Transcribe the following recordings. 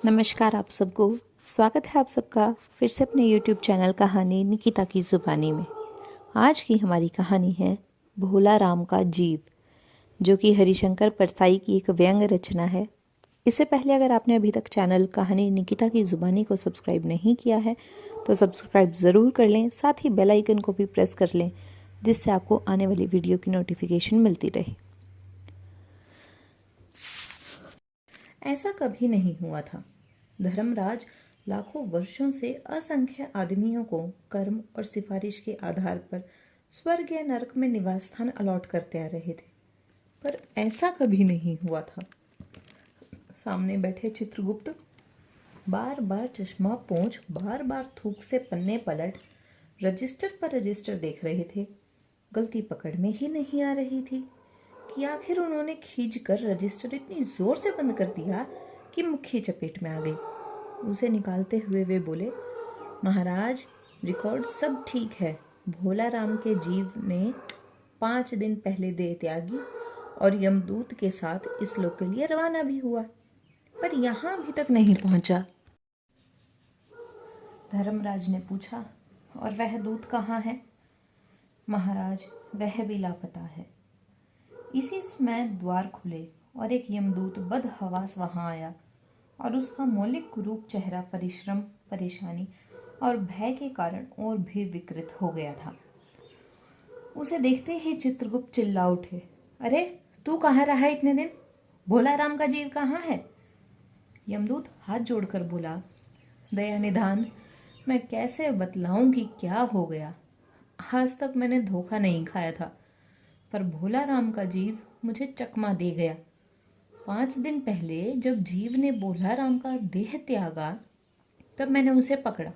नमस्कार आप सबको। स्वागत है आप सबका फिर से अपने YouTube चैनल कहानी निकिता की ज़ुबानी में। आज की हमारी कहानी है भोला राम का जीव, जो कि हरिशंकर परसाई की एक व्यंग्य रचना है। इससे पहले अगर आपने अभी तक चैनल कहानी निकिता की ज़ुबानी को सब्सक्राइब नहीं किया है तो सब्सक्राइब ज़रूर कर लें, साथ ही बेल आइकन को भी प्रेस कर लें, जिससे आपको आने वाली वीडियो की नोटिफिकेशन मिलती रहे। ऐसा कभी नहीं हुआ था। धर्मराज लाखों वर्षों से असंख्य आदमियों को कर्म और सिफारिश के आधार पर स्वर्ग या नरक में निवास स्थान अलॉट करते आ रहे थे, पर ऐसा कभी नहीं हुआ था। सामने बैठे चित्रगुप्त बार बार चश्मा पोंछ, बार बार थूक से पन्ने पलट रजिस्टर पर रजिस्टर देख रहे थे। गलती पकड़ में ही नहीं आ रही थी कि आखिर उन्होंने खींचकर रजिस्टर इतनी जोर से बंद कर दिया कि मुट्ठी चपेट में आ गई। उसे निकालते हुए वे बोले, महाराज, रिकॉर्ड सब ठीक है। भोला राम के जीव ने 5 दिन पहले देह त्यागी और यमदूत के साथ इस लोक के लिए रवाना भी हुआ, पर यहाँ अभी तक नहीं पहुंचा। धर्मराज ने पूछा, और वह दूत कहाँ है? महाराज, वह भी लापता है। इसी समय द्वार खुले और एक यमदूत बदहवास वहां आया और उसका मौलिक रूप चेहरा परिश्रम, परेशानी और भय के कारण और भी विकृत हो गया था। उसे देखते ही चित्रगुप्त चिल्ला उठे, अरे तू कहाँ रहा इतने दिन? भोला राम का जीव कहाँ है? यमदूत हाथ जोड़कर बोला, दया निधान, मैं कैसे बतलाऊं कि क्या हो गया। आज तक मैंने धोखा नहीं खाया था, पर भोला राम का जीव मुझे चकमा दे गया। 5 दिन पहले जब जीव ने भोला राम का देह त्यागा, तब मैंने उसे पकड़ा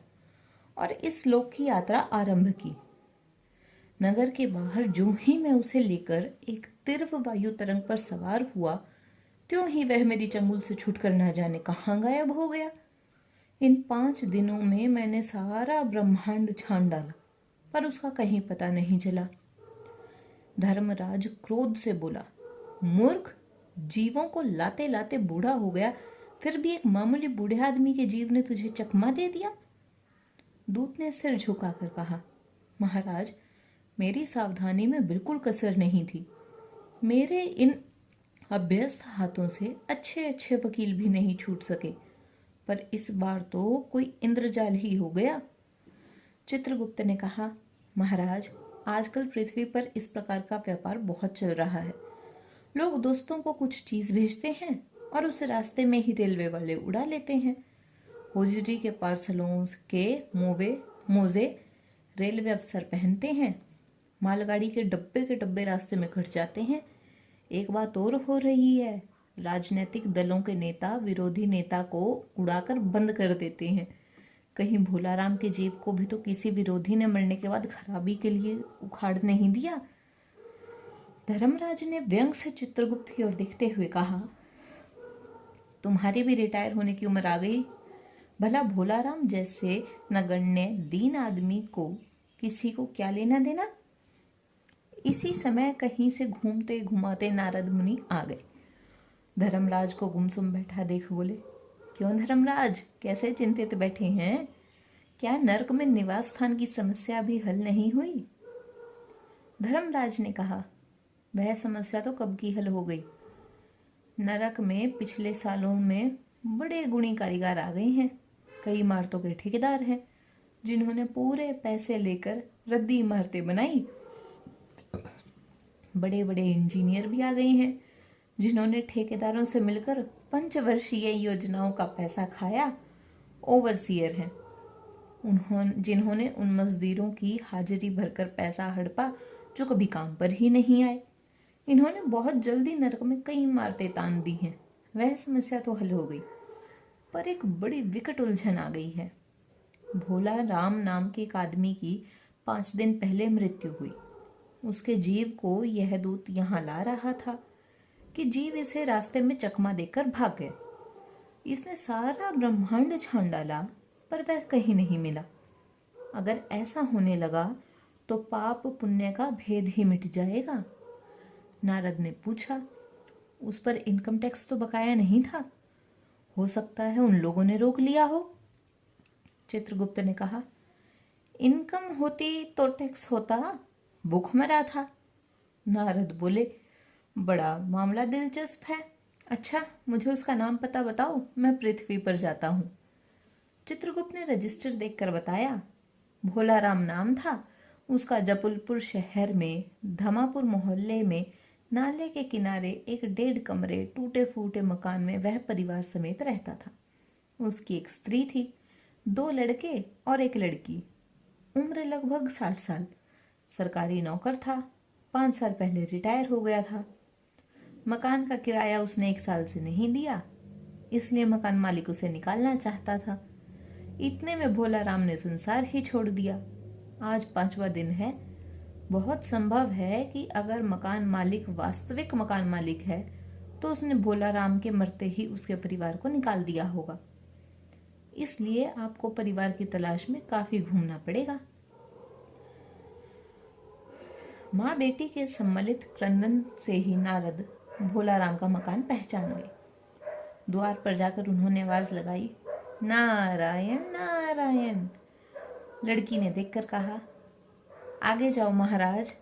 और इस लोक की यात्रा आरंभ की। नगर के बाहर जो ही मैं उसे लेकर एक तीव्र वायु तरंग पर सवार हुआ, त्यों ही वह मेरी चंगुल से छूटकर न जाने कहाँ गायब हो गया। इन 5 दिनों में मैंने सारा ब्रह्मांड छान डाला, पर उसका कहीं पता नहीं चला। धर्मराज क्रोध से बोला, मूर्ख, जीवों को लाते लाते बूढ़ा हो गया, फिर भी एक मामूली बूढ़े आदमी के जीव ने तुझे चकमा दे दिया। दूत ने सिर झुकाकर कहा, महाराज, मेरी सावधानी में बिल्कुल कसर नहीं थी। मेरे इन अभ्यस्त हाथों से अच्छे अच्छे वकील भी नहीं छूट सके, पर इस बार तो कोई इंद्रजाल ही हो गया। चित्रगुप्त ने कहा, महाराज, आजकल पृथ्वी पर इस प्रकार का व्यापार बहुत चल रहा है। लोग दोस्तों को कुछ चीज भेजते हैं और उस रास्ते में ही रेलवे वाले उड़ा लेते हैं। होजरी के पार्सलों के मोजे रेलवे अफसर पहनते हैं। मालगाड़ी के डब्बे रास्ते में घट जाते हैं। एक बात और हो रही है, राजनीतिक दलों के नेता विरोधी नेता को उड़ाकर बंद कर देते हैं। कहीं भोला राम के जीव को भी तो किसी विरोधी ने मरने के बाद खराबी के लिए उखाड़ नहीं दिया। धर्मराज ने व्यंग से चित्रगुप्त की ओर देखते हुए कहा, तुम्हारी भी रिटायर होने की उम्र आ गई। भला भोला राम जैसे नगण्य दीन आदमी को किसी को क्या लेना देना। इसी समय कहीं से घूमते घुमाते नारद मुनि आ गए। धर्मराज को गुमसुम बैठा देख बोले, क्यों धर्मराज, कैसे चिंतित बैठे हैं? क्या नरक में निवास स्थान की समस्या अभी हल नहीं हुई? धर्मराज ने कहा, वह समस्या तो कब की हल हो गई। नरक में पिछले सालों में बड़े गुणी कारीगर आ गए हैं। कई इमारतों के ठेकेदार हैं जिन्होंने पूरे पैसे लेकर रद्दी इमारतें बनाई। बड़े बड़े इंजीनियर भी आ गए हैं जिन्होंने ठेकेदारों से मिलकर पंचवर्षीय योजनाओं का पैसा खाया। ओवरसीयर हैं जिन्होंने उन मजदूरों की हाजिरी भरकर पैसा हड़पा जो कभी काम पर ही नहीं आए। इन्होंने बहुत जल्दी नरक में कई इमारतें तान दी हैं। वह समस्या तो हल हो गई, पर एक बड़ी विकट उलझन आ गई है। भोला राम नाम के एक आदमी की 5 दिन पहले मृत्यु हुई। उसके जीव को यह दूत यहाँ ला रहा था कि जीव इसे रास्ते में चकमा देकर भाग गया। इसने सारा ब्रह्मांड छान डाला, पर वह कहीं नहीं मिला। अगर ऐसा होने लगा तो पाप पुण्य का भेद ही मिट जाएगा। नारद ने पूछा, उस पर इनकम टैक्स तो बकाया नहीं था? हो सकता है उन लोगों ने रोक लिया हो। चित्रगुप्त ने कहा, इनकम होती तो टैक्स होता, भूखमरा था। नारद बोले, बड़ा मामला दिलचस्प है। अच्छा, मुझे उसका नाम पता बताओ, मैं पृथ्वी पर जाता हूँ। चित्रगुप्त ने रजिस्टर देखकर बताया, भोलाराम नाम था उसका। जबलपुर शहर में धमापुर मोहल्ले में नाले के किनारे एक 1.5 कमरे टूटे फूटे मकान में वह परिवार समेत रहता था। उसकी एक स्त्री थी, 2 लड़के और एक लड़की। उम्र लगभग 60 साल। सरकारी नौकर था, 5 साल पहले रिटायर हो गया था। मकान का किराया उसने 1 साल से नहीं दिया, इसलिए मकान मालिक उसे निकालना चाहता था। इतने में भोलाराम ने संसार ही छोड़ दिया। आज 5वां दिन है। बहुत संभव है कि अगर मकान मालिक वास्तविक मकान मालिक है तो उसने भोलाराम के मरते ही उसके परिवार को निकाल दिया होगा। इसलिए आपको परिवार की तलाश में काफी घूमना पड़ेगा। माँ बेटी के सम्मिलित क्रंदन से ही नारद भोलाराम का मकान पहचान गए। द्वार पर जाकर उन्होंने आवाज लगाई, नारायण नारायण। लड़की ने देखकर कहा, आगे जाओ महाराज।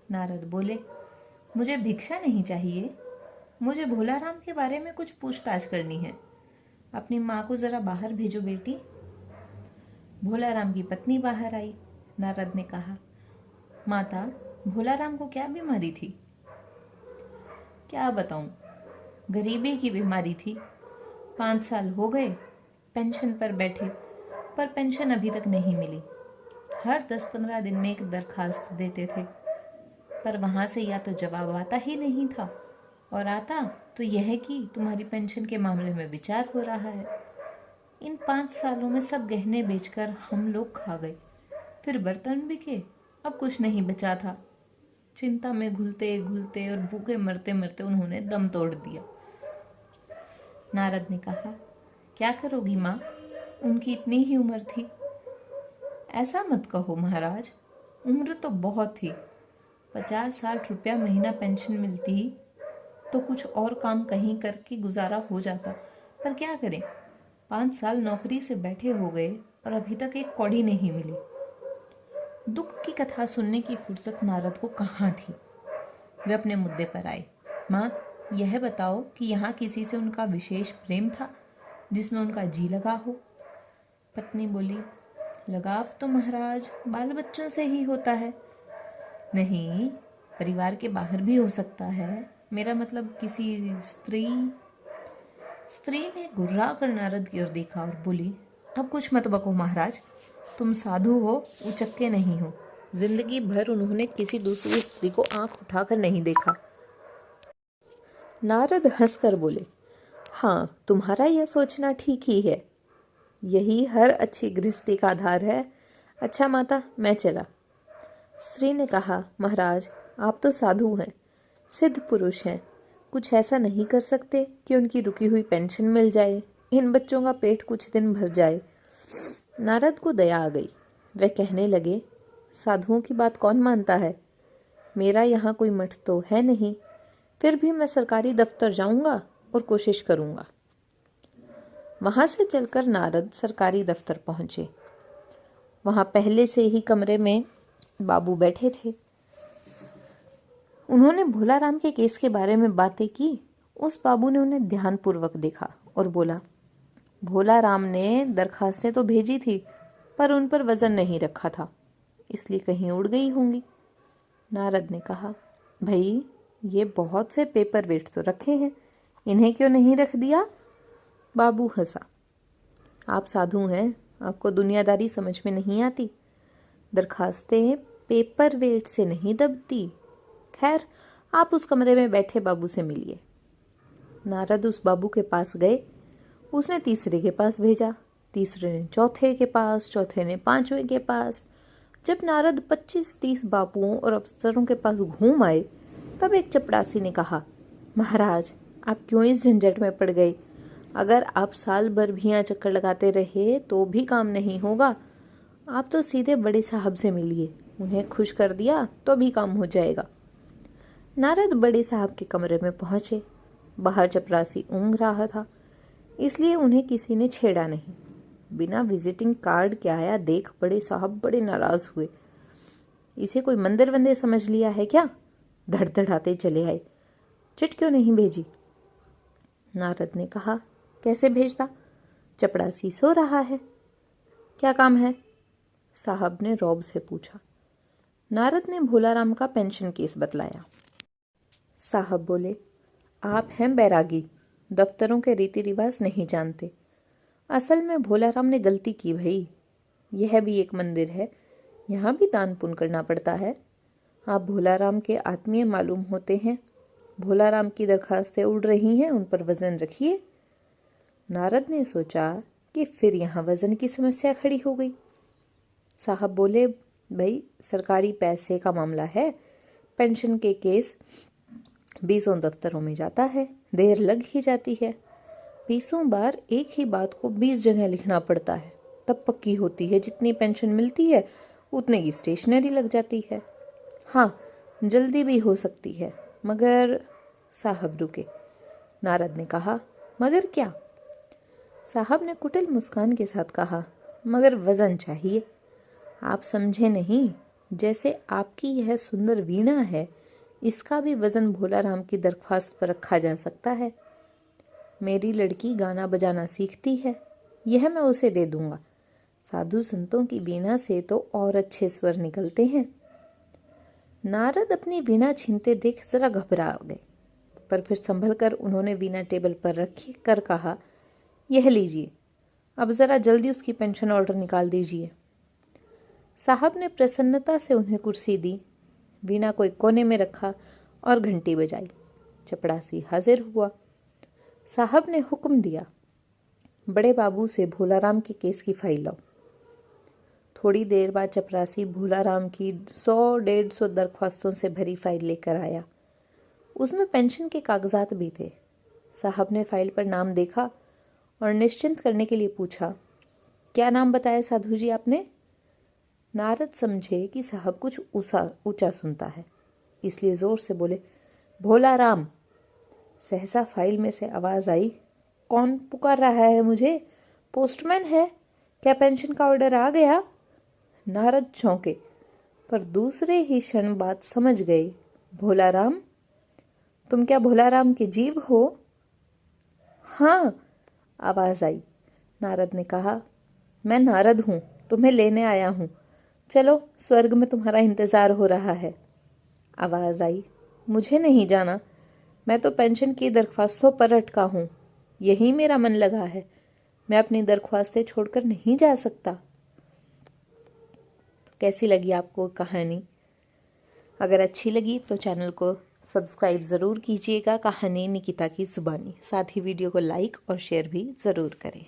नारद बोले, मुझे भिक्षा नहीं चाहिए, मुझे भोलाराम के बारे में कुछ पूछताछ करनी है। अपनी माँ को जरा बाहर भेजो बेटी। भोलाराम की पत्नी बाहर आई। नारद ने कहा, माता, भोलाराम को क्या बीमारी थी? क्या बताऊं, गरीबी की बीमारी थी। 5 साल हो गए पेंशन पर बैठे, पर पेंशन अभी तक नहीं मिली। हर 10-15 दिन में एक दरखास्त देते थे, पर वहां से या तो जवाब आता ही नहीं था, और आता तो यह कि तुम्हारी पेंशन के मामले में विचार हो रहा है। इन 5 सालों में सब गहने बेचकर हम लोग खा गए, फिर बर्तन बिके, अब कुछ नहीं बचा था। चिंता में घुलते घुलते और भूखे मरते मरते उन्होंने दम तोड़ दिया। नारद ने कहा, क्या करोगी माँ, उनकी इतनी ही उम्र थी। ऐसा मत कहो महाराज, उम्र तो बहुत थी। 50-60 रुपया महीना पेंशन मिलती तो कुछ और काम कहीं करके गुजारा हो जाता, पर क्या करें, 5 साल नौकरी से बैठे हो गए और अभी तक एक कौड़ी नहीं मिली। दुख की कथा सुनने की फुर्सत नारद को कहाँ थी। वे अपने मुद्दे पर आए। माँ, यह बताओ कि यहाँ किसी से उनका विशेष प्रेम था जिसमें उनका जी लगा हो? पत्नी बोली, लगाव तो महाराज बाल बच्चों से ही होता है। नहीं, परिवार के बाहर भी हो सकता है, मेरा मतलब किसी स्त्री। स्त्री ने घुर्रा कर नारद की ओर देखा और बोली, अब कुछ मत बको महाराज, तुम साधु हो, उचक्के नहीं हो। जिंदगी भर उन्होंने किसी दूसरी स्त्री को आंख उठाकर नहीं देखा। नारद हंसकर बोले, हाँ, तुम्हारा यह सोचना ठीक ही है, यही हर अच्छी गृहस्थी का आधार है। अच्छा माता, मैं चला। स्त्री ने कहा, महाराज, आप तो साधु हैं, सिद्ध पुरुष हैं, कुछ ऐसा नहीं कर सकते कि उनकी रुकी हुई पेंशन मिल जाए, इन बच्चों का पेट कुछ दिन भर जाए। नारद को दया आ गई। वह कहने लगे, साधुओं की बात कौन मानता है? मेरा यहाँ कोई मठ तो है नहीं, फिर भी मैं सरकारी दफ्तर जाऊंगा और कोशिश करूंगा। वहां से चलकर नारद सरकारी दफ्तर पहुंचे। वहां पहले से ही कमरे में बाबू बैठे थे। उन्होंने भोलाराम के केस के बारे में बातें की। उस बाबू ने उन्हें ध्यानपूर्वक देखा और बोला, भोलाराम ने दरखास्तें तो भेजी थी, पर उन पर वजन नहीं रखा था, इसलिए कहीं उड़ गई होंगी। नारद ने कहा, भाई, ये बहुत से पेपर वेट तो रखे हैं, इन्हें क्यों नहीं रख दिया? बाबू हंसा, आप साधु हैं, आपको दुनियादारी समझ में नहीं आती। दरखास्तें पेपर वेट से नहीं दबती। खैर, आप उस कमरे में बैठे बाबू से मिलिए। नारद उस बाबू के पास गए। उसने तीसरे के पास भेजा, तीसरे ने चौथे के पास, चौथे ने 5वें के पास। जब नारद 25-30 बाबुओं और अफसरों के पास घूम आए, तब एक चपड़ासी ने कहा, महाराज, आप क्यों इस झंझट में पड़ गए? अगर आप साल भर भी यहाँ चक्कर लगाते रहे तो भी काम नहीं होगा। आप तो सीधे बड़े साहब से मिलिए, उन्हें खुश कर दिया तो भी काम हो जाएगा। नारद बड़े साहब के कमरे में पहुंचे। बाहर चपरासी ऊँघ रहा था। इसलिए उन्हें किसी ने छेड़ा नहीं। बिना विजिटिंग कार्ड के आया देख बड़े साहब बड़े नाराज हुए। इसे कोई मंदिर वंदिर समझ लिया है क्या? धड़धड़ाते चले आए। चिट क्यों नहीं भेजी? नारद ने कहा, कैसे भेजता? चपड़ासी सो रहा है। क्या काम है? साहब ने रौब से पूछा। नारद ने भोलाराम का पेंशन केस बतलाया। साहब बोले, आप हैं बैरागी, दफ्तरों के रीति रिवाज नहीं जानते। असल में भोलाराम ने गलती की भाई। यह भी एक मंदिर है, यहाँ भी दान पुण्य करना पड़ता है। आप भोलाराम के आत्मीय मालूम होते हैं। भोलाराम की दरखास्तें उड़ रही हैं, उन पर वजन रखिए। नारद ने सोचा कि फिर यहाँ वजन की समस्या खड़ी हो गई। साहब बोले, भाई सरकारी पैसे का मामला है, पेंशन के केस 20 दफ्तरों में जाता है, देर लग ही जाती है। 20 बार एक ही बात को 20 जगह लिखना पड़ता है, तब पक्की होती है। जितनी पेंशन मिलती है उतने की स्टेशनरी लग जाती है। हाँ, जल्दी भी हो सकती है, मगर। साहब रुके। नारद ने कहा, मगर क्या? साहब ने कुटिल मुस्कान के साथ कहा, मगर वजन चाहिए। आप समझे नहीं, जैसे आपकी यह सुंदर वीणा है, इसका भी वजन भोलाराम की दरख्वास्त पर रखा जा सकता है। मेरी लड़की गाना बजाना सीखती है, यह मैं उसे दे दूंगा। साधु संतों की वीणा से तो और अच्छे स्वर निकलते हैं। नारद अपनी वीणा छीनते देख जरा घबरा गए, पर फिर संभल कर उन्होंने वीणा टेबल पर रखी कर कहा, यह लीजिए, अब जरा जल्दी उसकी पेंशन ऑर्डर निकाल दीजिए। साहब ने प्रसन्नता से उन्हें कुर्सी दी, वीणा को एक कोने में रखा और घंटी बजाई। चपड़ासी हाजिर हुआ। साहब ने हुक्म दिया, बड़े बाबू से भोलाराम के केस की फाइल लाओ। थोड़ी देर बाद चपरासी भोलाराम की 100-150 दरख्वास्तों से भरी फाइल लेकर आया। उसमें पेंशन के कागजात भी थे। साहब ने फाइल पर नाम देखा और निश्चिंत करने के लिए पूछा, क्या नाम बताया साधु जी आपने? नारद समझे कि साहब कुछ ऊंचा सुनता है, इसलिए जोर से बोले, भोलाराम। सहसा फाइल में से आवाज आई, कौन पुकार रहा है मुझे? पोस्टमैन है क्या? पेंशन का ऑर्डर आ गया? नारद चौंके, पर दूसरे ही क्षण बात समझ गए। भोलाराम? तुम क्या भोलाराम के जीव हो? हाँ, आवाज आई। नारद ने कहा, मैं नारद हूँ, तुम्हें लेने आया हूँ। चलो, स्वर्ग में तुम्हारा इंतजार हो रहा है। आवाज आई, मुझे नहीं जाना, मैं तो पेंशन की दरख्वास्तों पर अटका हूँ, यही मेरा मन लगा है, मैं अपनी दरख्वास्तें छोड़कर नहीं जा सकता। तो कैसी लगी आपको कहानी? अगर अच्छी लगी तो चैनल को सब्सक्राइब ज़रूर कीजिएगा, कहानी निकिता की ज़ुबानी। साथ ही वीडियो को लाइक और शेयर भी ज़रूर करें।